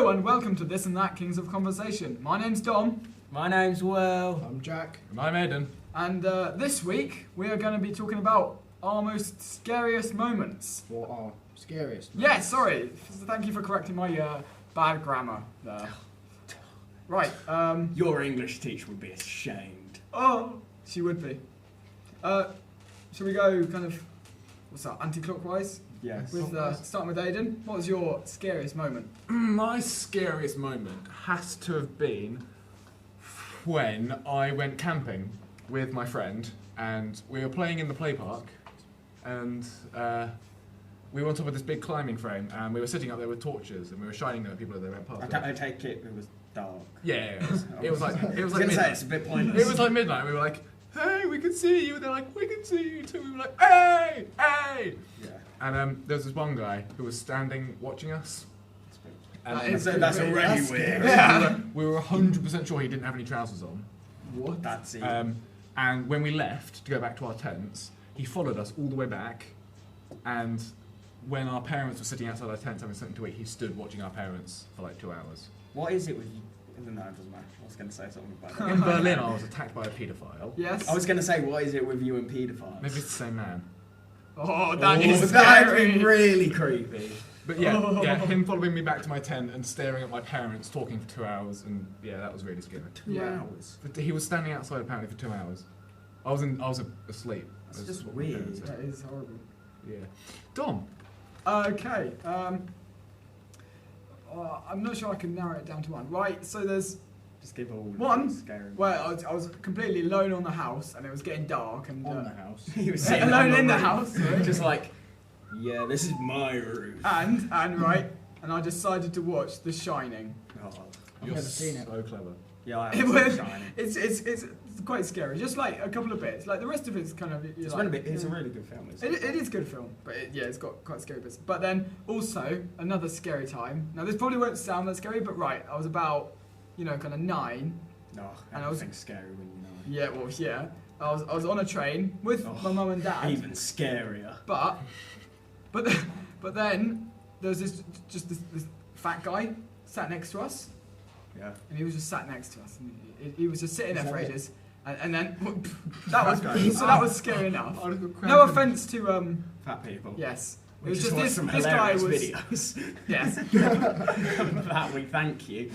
Hello and welcome to This and That Kings of Conversation. My name's Dom. My name's Will. I'm Jack. And I'm Aidan. And this week we are going to be talking about our most scariest moments. What are scariest? Yeah, sorry. Thank you for correcting my bad grammar there. Right. Your English teacher would be ashamed. Oh, she would be. Shall we go kind of, what's that, anti-clockwise? Yes. With starting with Aidan. What was your scariest moment? My scariest moment has to have been when I went camping with my friend and we were playing in the play park and we were on top of this big climbing frame and we were sitting up there with torches and we were shining them at people as they went past. I take it was dark. Yeah, it was like It's midnight. a bit pointless. It was like midnight and we were like, hey, we can see you. And they're like, we can see you too. We were like, hey, hey. Yeah. And there was this one guy who was standing watching us. That is That's pretty already scary. weird. Yeah. We were 100% sure he didn't have any trousers on. What? That's it. And when we left to go back to our tents, he followed us all the way back. And when our parents were sitting outside our tents having something to eat, he stood watching our parents for like 2 hours. What is it with you? No, it doesn't matter. I was going to say something about that. In Berlin, I was attacked by a paedophile. Yes. I was going to say, what is it with you and paedophiles? Maybe it's the same man. Oh, that is that'd scary. be really creepy. But yeah, him following me back to my tent and staring at my parents, talking for 2 hours, and yeah, that was really scary. 2 Yeah. hours. But he was standing outside apparently for 2 hours. I was asleep. That's as just what my weird. parents said. That is horrible. Yeah. Dom. Okay. I'm not sure I can narrow it down to one. Right, so there's Just give all one scary. where I was completely alone on the house and it was getting dark and On the house. He was sitting alone on in the roof, house, right? just like, yeah, this is my roof. and I decided to watch The Shining. Oh, You're never seen it. so clever. yeah, I It have was, seen Shining. it's quite scary. Just like a couple of bits. Like the rest of it's kind of. It's a really good film. It is a good film, but it's got quite scary bits. But then also another scary time. Now this probably won't sound that scary, but right, I was about, kind of 9. No, And I was- everything's scary when you know. Yeah, well, yeah. I was on a train with my mum and dad. Even scarier. But then there was this fat guy sat next to us, Yeah. and he was just sat next to us, and he was just sitting there Is for that it? ages, and then that was Okay. so that was scary enough. I would've got No cramped. offense to Fat people. yes, it We was just watched this some guy was hilarious videos. yes. For that we thank you.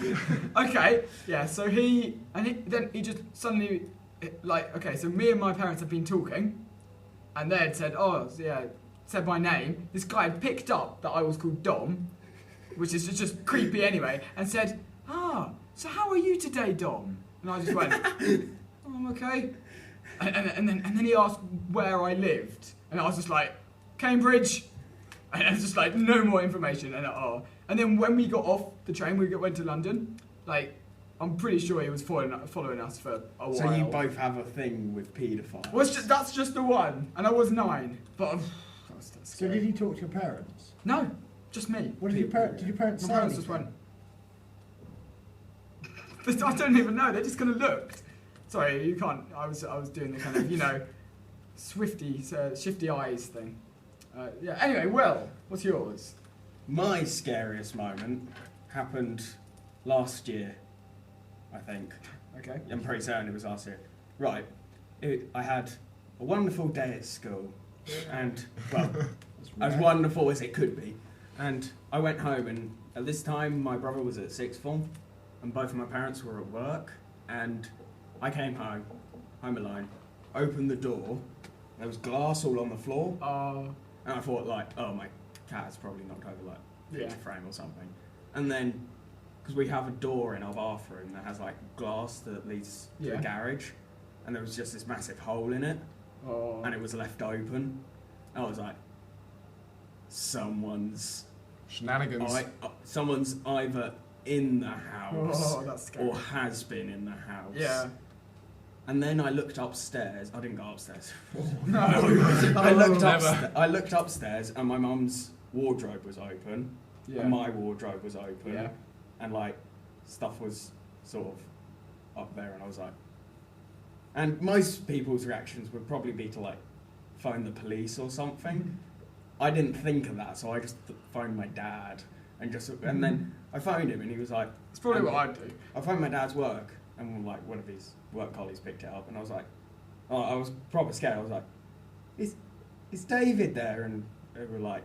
Okay, yeah. So he just suddenly so me and my parents had been talking, and they had said, said my name. This guy had picked up that I was called Dom, which is just creepy anyway, and said, so how are you today, Dom? And I just went, I'm okay. And then he asked where I lived, and I was just like, Cambridge. And it was just like no more information, and then when we got off the train, went to London. Like, I'm pretty sure he was following us for a while. So you both have a thing with paedophiles. Well, that's just the one, and I was 9. But that was So scary. did you talk to your parents? No, just me. What did your parents? Did your parents My say parents just anything? went. I don't even know. They just kind of looked. Sorry, you can't. I was doing the kind of shifty eyes thing. Anyway, Will, what's yours? My scariest moment happened last year, I think. Okay. I'm pretty certain it was last year. Right. I had a wonderful day at school. And, well, as wonderful as it could be. And I went home, and at this time my brother was at sixth form, and both of my parents were at work. And I came home alone, opened the door, there was glass all on the floor. And I thought, my cat has probably knocked over, picture frame or something. And then, because we have a door in our bathroom that has, glass that leads to the garage, and there was just this massive hole in it, and it was left open. I was like, someone's Shenanigans. someone's either in the house That's scary. or has been in the house. Yeah. And then I looked upstairs. I didn't go upstairs. No. I looked upstairs, and my mum's wardrobe was open, Yeah. and my wardrobe was open, Yeah. and stuff was sort of up there, and I was like, and most people's reactions would probably be to phone the police or something. I didn't think of that, so I just phoned my dad, and then I phoned him and he was like, That's probably what I'd do. I phoned my dad's work and like one of his work colleagues picked it up and I was like, oh, I was proper scared. I was like, is David there? And they were like,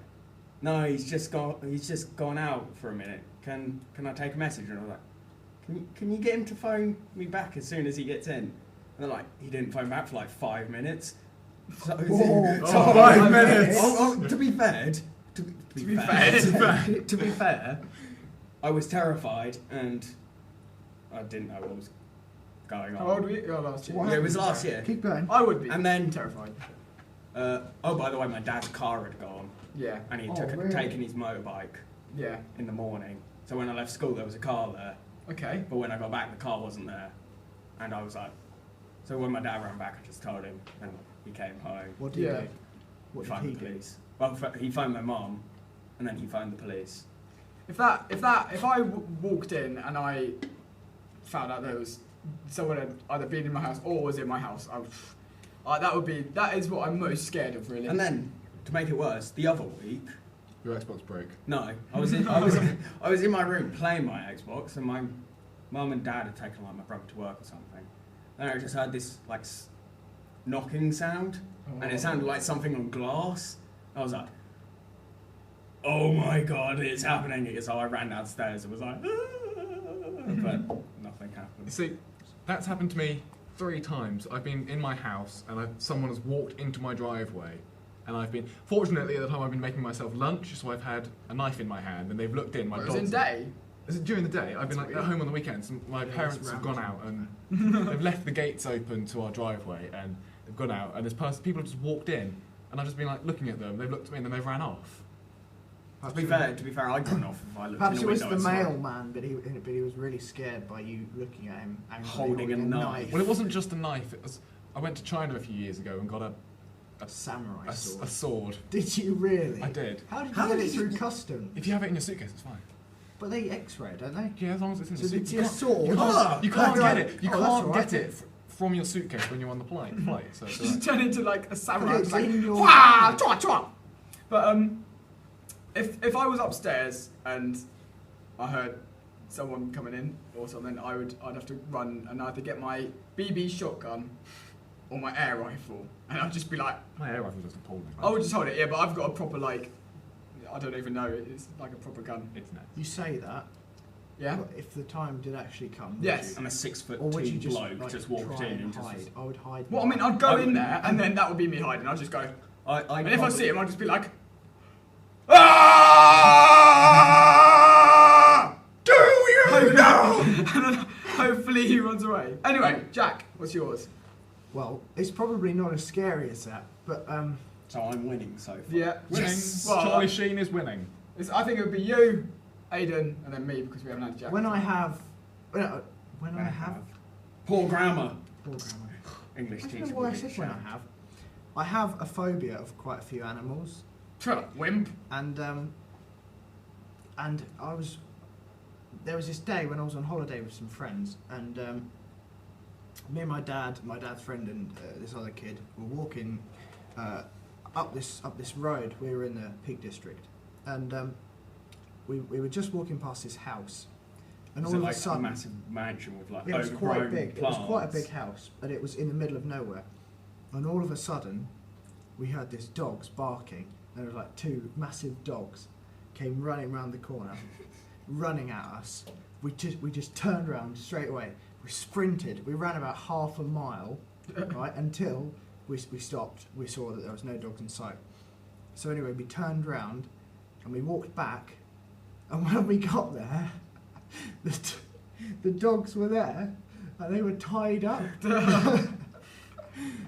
no, he's just gone out for a minute. Can I take a message? And I was like, can you get him to phone me back as soon as he gets in? And they're like, he didn't phone back for like 5 minutes. So, Whoa. so 5 minutes. To be fair, to be fair, I was terrified and I didn't know what was going on. How old were you? Oh, last year. What Yeah, it was last year. Keep going. I would be. And then, terrified. oh, by the way, my dad's car had gone Yeah. and he Oh, took really? taken his motorbike Yeah. in the morning. So when I left school, there was a car there. Okay. But when I got back, the car wasn't there. And I was like, so when my dad ran back, I just told him, and he came home. What did he Yeah. do? What did phoned he the do? police. Well, he phoned my mum, and then he phoned the police. If I walked in and I found out there was someone had either been in my house or was in my house, that is what I'm most scared of, really. And then, to make it worse, the other week, Your Xbox broke. no, I was in my room playing my Xbox, and my mum and dad had taken like my brother to work or something. And I just heard this like knocking sound, and it sounded like something on glass. I was like, oh my god, it's happening. So I ran downstairs and was like, but nothing You happened. see, that's happened to me 3 times. I've been in my house and someone has walked into my driveway, and I've been, fortunately at the time I've been making myself lunch, so I've had a knife in my hand, and they've looked in. My It was dog's in day. during the day. I've been like That's at weird. home on the weekends, and my Yeah, parents it's have round. gone out and they've left the gates open to our driveway, and they've gone out, and people have just walked in, and I've just been like looking at them. They've looked at me, and then they've ran off. To be fair, I'd gone off if I looked Perhaps in it the was window. the and saw it. mailman, but he was really scared by you looking at him angrily Holding a knife. Well, it wasn't just a knife. It was. I went to China a few years ago and got A samurai a sword. sword. Did you really? I did. How did you How get did it you- through customs? If you have it in your suitcase, it's fine. But they X-ray, don't they? Yeah, as long as it's in the So suitcase. it's your sword. You can't, you Oh, can't right. get it. You Oh, that's can't all right. get it from your suitcase when you're on the flight. So it's all Just right. turn into like a samurai. But it's Like, in your "Wah! hand." Chwa! Chwa!" But if I was upstairs and I heard someone coming in or something, I'd have to run and either get my BB shotgun or my air rifle, and I'd just be like, My air rifle just appalled me. I would just hold it, yeah, but I've got a proper like, I don't even know, it's like a proper gun. It's nuts. You say that, Yeah. but if the time did actually come, would Yes. you? And a 6'2" Or would you just, bloke like, just walked try in and and hide? just. I would hide. Well, I mean, I'd I go in would- there, and then that would be me hiding. I'd just go, I and if I see him, I'd just be like, Ah! Do you know? and then hopefully he runs away. Anyway, Jack, what's yours? Well, it's probably not as scary as that, but So I'm winning so far. Yeah. Winning. Yes. Well, Charlie Sheen is winning. I think it would be you, Aidan, and then me because we haven't had Jack. when I have, when I have, Poor grammar. poor grammar. English I don't teacher. know why I would said be when I ashamed. have. I have a phobia of quite a few animals, Shut up, wimp. and there was this day when I was on holiday with some friends, and me and my dad's friend, and this other kid were walking up this road. We were in the Peak District, and we were just walking past this house, and Is all it of like a sudden, a massive mansion with like it was overgrown quite big. plants? It was quite a big house, but it was in the middle of nowhere. And all of a sudden, we heard this dogs barking. There were like 2 massive dogs came running round the corner, running at us. We just turned around straight away. We sprinted. We ran about half a mile, right, until we stopped. We saw that there was no dogs in sight. So anyway, we turned round and we walked back. And when we got there, the dogs were there and they were tied up.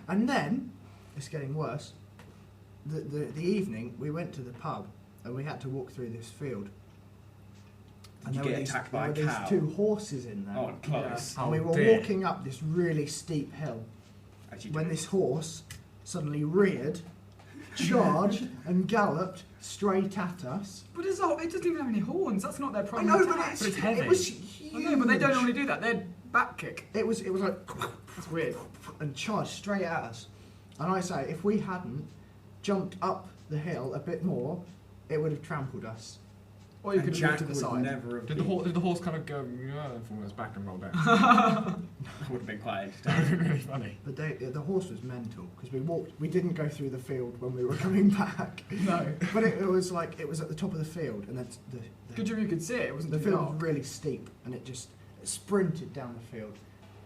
And then, it's getting worse, the evening we went to the pub and we had to walk through this field. Did you there get were attacked there by were a these cow? 2 horses in there. Oh, close. And we were dear. walking up this really steep hill As you when do. this horse suddenly reared, charged and galloped straight at us. But it doesn't even have any horns. That's not their I primary know, but attack. it's heavy. it was huge. I know, but they don't normally do that. They're back kick. It was like That's weird. and charged straight at us. And I say, if we hadn't jumped up the hill a bit more, it would have trampled us. Or you And could Jack move to the would side. never have Did the horse kind of go from his back and roll down? That would have been quite That would entertaining. be really funny. But the horse was mental because we didn't go through the field when we were coming back. No. But it was like, it was at the top of the field, and then Good job you could see it. It wasn't the too field dark. was really steep, and it sprinted down the field,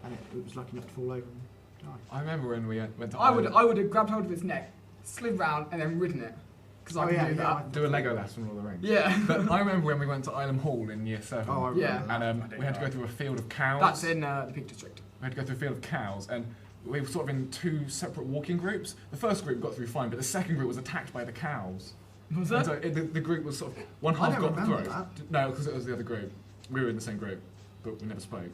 and it was lucky not to fall over and die. I remember when we went to I Ireland, would have grabbed hold of its neck, slid round, and then ridden it. Because I Oh, could yeah, do yeah, that. do a Lego lass from Lord of the Rings. Yeah. But I remember when we went to Island Hall in year 7. Oh, I Yeah. remember and that. I didn't we had to know. go through a field of cows. That's in the Peak District. We had to go through a field of cows, and we were sort of in 2 separate walking groups. The first group got through fine, but the second group was attacked by the cows. Was And that? so the group was sort of one I half don't got remember through. that. No, because it was the other group. We were in the same group, but we never spoke.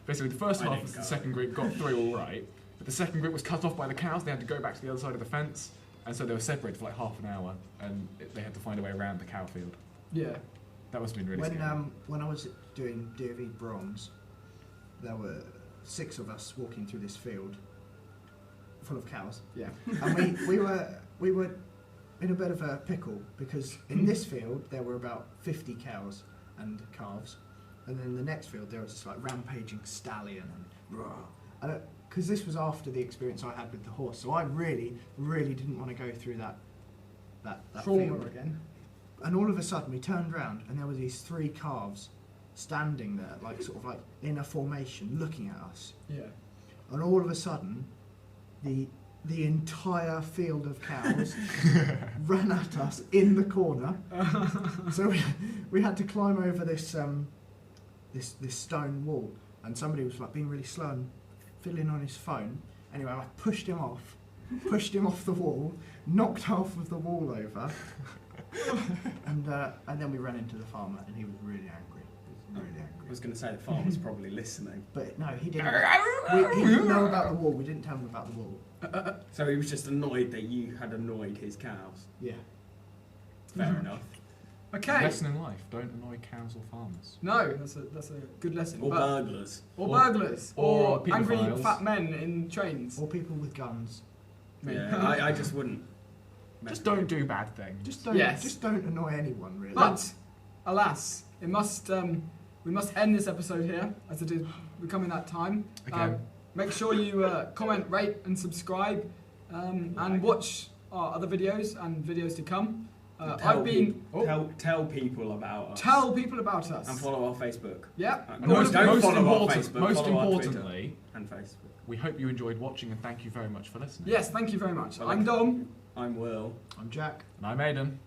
Basically, the first I half didn't of the go. second group got through all right, but the second group was cut off by the cows. They had to go back to the other side of the fence, and so they were separated for like half an hour, and they had to find a way around the cow field. Yeah. That must have been really When scary. when I was doing DOV Bronze, there were 6 of us walking through this field full of cows, Yeah. and we were in a bit of a pickle because in this field there were about 50 cows and calves, and then in the next field there was this like rampaging stallion and raw. Because this was after the experience I had with the horse, so I really didn't want to go through that Trauma field. again. And all of a sudden we turned round and there were these 3 calves standing there, like sort of like in a formation, looking at us. Yeah. And all of a sudden, the entire field of cows ran at us in the corner. So we had to climb over this this stone wall, and somebody was like being really slow and fiddling on his phone. Anyway, I pushed him off the wall, knocked half of the wall over, and then we ran into the farmer, and he was really angry. He was really I angry. was going to say the farmer's probably listening. But no, he didn't. He didn't know about the wall. We didn't tell him about the wall. So he was just annoyed that you had annoyed his cows. Yeah. Fair enough. Okay. Lesson in life: don't annoy cows or farmers. No, that's a good lesson. Or But- burglars. or Or- burglars. or Or angry paedophiles. fat men in trains. Or people with guns. Yeah, I just wouldn't. Just don't do bad things. Just don't. Yes. Just don't annoy anyone, really. But, alas, it must. We must end this episode here, as it is becoming that time. Okay. Make sure you comment, rate, and subscribe, and watch our other videos and videos to come. Tell I've been. people, tell people about us. Tell people about us. And follow our Facebook. Yeah. And don't follow our Facebook. most follow our Twitter importantly, and Facebook. we hope you enjoyed watching, and thank you very much for listening. Yes, thank you very much. Well, I'm Dom. I'm Will. I'm Jack. And I'm Aidan.